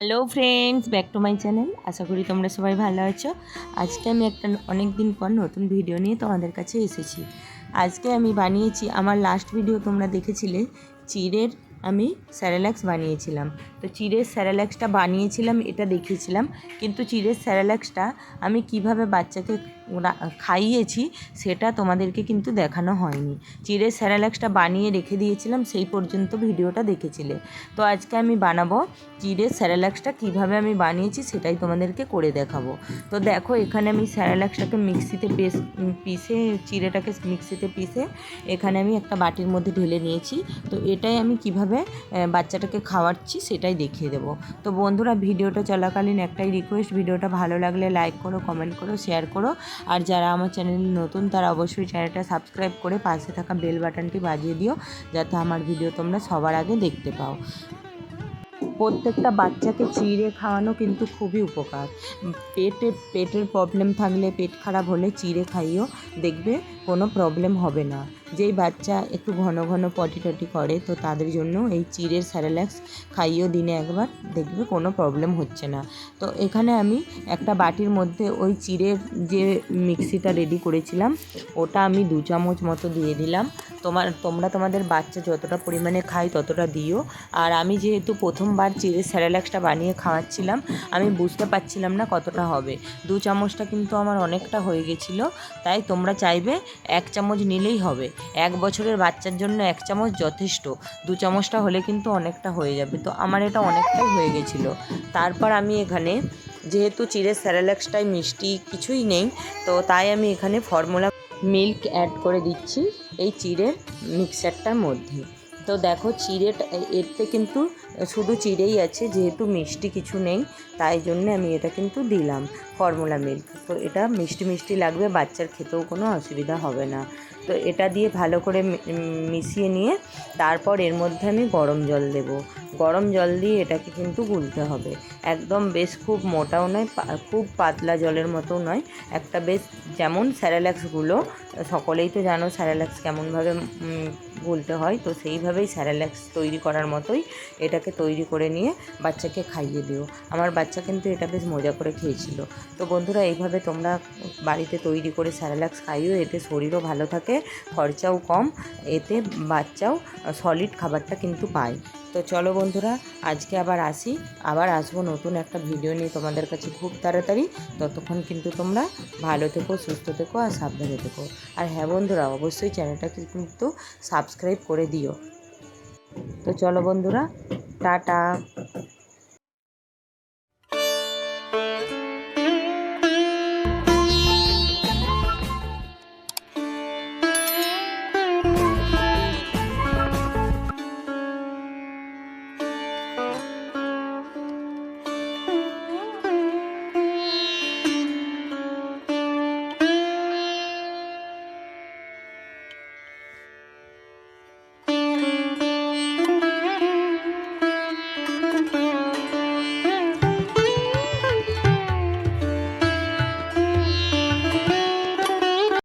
Hello friends, back to my channel. আশা করি তোমরা সবাই ভালো আছো। আজকে আমি একটা অনেক দিন পর নতুন ভিডিও নিয়ে তোমাদের কাছে এসেছি। আজকে আমি বানিয়েছি, আমার লাস্ট ভিডিও তোমরা দেখেছিলে, চিড়ের আমি স্যারেল্যাক্স বানিয়েছিলাম। তো চিড়ের স্যারেল্যাক্সটা বানিয়েছিলাম, এটা দেখিয়েছিলাম, কিন্তু চিড়ের স্যারেল্যাক্সটা আমি কিভাবে বাচ্চাকে খাইয়েছি সেটা তোমাদেরকে কিন্তু দেখানো হয়নি। চিড়ের স্যারেল্যাক্সটা বানিয়ে রেখে দিয়েছিলাম, সেই পর্যন্ত ভিডিওটা দেখেছিলে। তো আজকে আমি বানাবো চিড়ের স্যারেল্যাক্সটা কীভাবে আমি বানিয়েছি সেটাই তোমাদেরকে করে দেখাবো। তো দেখো, এখানে আমি স্যারেল্যাক্সটাকে মিক্সিতে পিষে চিড়েটাকে মিক্সিতে পিষে এখানে আমি একটা বাটির মধ্যে ঢেলে নিয়েছি। তো এটাই আমি কিভাবে বাচ্চাটাকে খাওয়াচ্ছি সেটাই দেখিয়ে দেবো। তো বন্ধুরা, ভিডিওটা চলাকালীন একটাই রিকোয়েস্ট, ভিডিওটা ভালো লাগলে লাইক করো, কমেন্ট করো, শেয়ার করো। আর যারা আমার চ্যানেলে নতুন তারা অবশ্যই চ্যানেলটা সাবস্ক্রাইব করে পাশে থাকা বেল বাটনটি বাজিয়ে দিও, যাতে আমার ভিডিও তোমরা সবার আগে দেখতে পাও। প্রত্যেকটা বাচ্চাকে চিড়ে খাওয়ানো কিন্তু খুবই উপকার। পেটের প্রবলেম থাকলে, পেট খারাপ হলে চিড়ে খাইও, দেখবে কোনো প্রবলেম হবে না। যেই বাচ্চা একটু ঘন ঘন পটি টটি করে, তো তাদের জন্য এই চিড়ের স্যারেল্যাক্স খাইও দিনে একবার, দেখবে কোনো প্রবলেম হচ্ছে না। তো এখানে আমি একটা বাটির মধ্যে ওই চিড়ের যে মিক্সিটা রেডি করেছিলাম ওটা আমি 2 চামচ মতো দিয়ে দিলাম। তোমরা তোমাদের বাচ্চা যতটা পরিমাণে খায় ততটা দিও। আর আমি যেহেতু প্রথমবার চিড়ের স্যারেল্যাক্সটা বানিয়ে খাওয়াচ্ছিলাম, আমি বুঝতে পারছিলাম না কতটা হবে। 2 চামচটা কিন্তু আমার অনেকটা হয়ে গেছিলো। তাই তোমরা চাইবে 1 চামচ নিলেই হবে। 1 বছরের বাচ্চার জন্য 1 চামচ যথেষ্ট। 2 চামচটা হলে কিন্তু অনেকটা হয়ে যাবে। তো আমার এটা অনেকটাই হয়ে গেছিলো। তারপর আমি এখানে, যেহেতু চিড়ের স্যারেল্যাক্সটায় মিষ্টি কিছুই নেই, তো তাই আমি এখানে ফর্মুলা মিল্ক অ্যাড করে দিচ্ছি এই চিড়ের মিক্সারটার মধ্যে। তো দেখো, এতে কিন্তু শুধু চিড়েই আছে, যেহেতু মিষ্টি কিছু নেই, তাই জন্য আমি এটা কিন্তু দিলাম ফর্মুলা মিল্ক। তো এটা মিষ্টি মিষ্টি লাগবে, বাচ্চার খেতেও কোনো অসুবিধা হবে না। তো এটা দিয়ে ভালো করে মিশিয়ে নিয়ে তারপর এর মধ্যে আমি গরম জল দেব। গরম জল দিয়ে এটাকে কিন্তু গুলতে হবে। একদম বেশ খুব মোটাও নয়, খুব পাতলা জলের মতো নয়, একটা বেশ, যেমন স্যারেল্যাক্সগুলো সকলেই তো জানো স্যারেল্যাক্স কেমনভাবে গুলতে হয়, তো সেইভাবেই স্যারেল্যাক্স তৈরি করার মতোই এটাকে তৈরি করে নিয়ে বাচ্চাকে খাইয়ে দিও। আমার বাচ্চা কিন্তু এটা বেশ মজা করে খেয়েছিল। তো বন্ধুরা, এইভাবে তোমরা বাড়িতে তৈরি করে স্যারেল্যাক্স খাইও, এতে শরীরও ভালো থাকে, খরচাও কম, এতে বাচ্চাও সলিড খাবারটা কিন্তু পায়। তো চলো বন্ধুরা, আজকে আবার আসবো নতুন একটা ভিডিও নিয়ে তোমাদের কাছে খুব তাড়াতাড়ি। ততক্ষণ কিন্তু তোমরা ভালো থেকো, সুস্থ থেকো আর সাবধানে থেকো। আর হ্যাঁ বন্ধুরা, অবশ্যই চ্যানেলটাকে কিন্তু সাবস্ক্রাইব করে দিও। তো চলো বন্ধুরা, টাটা।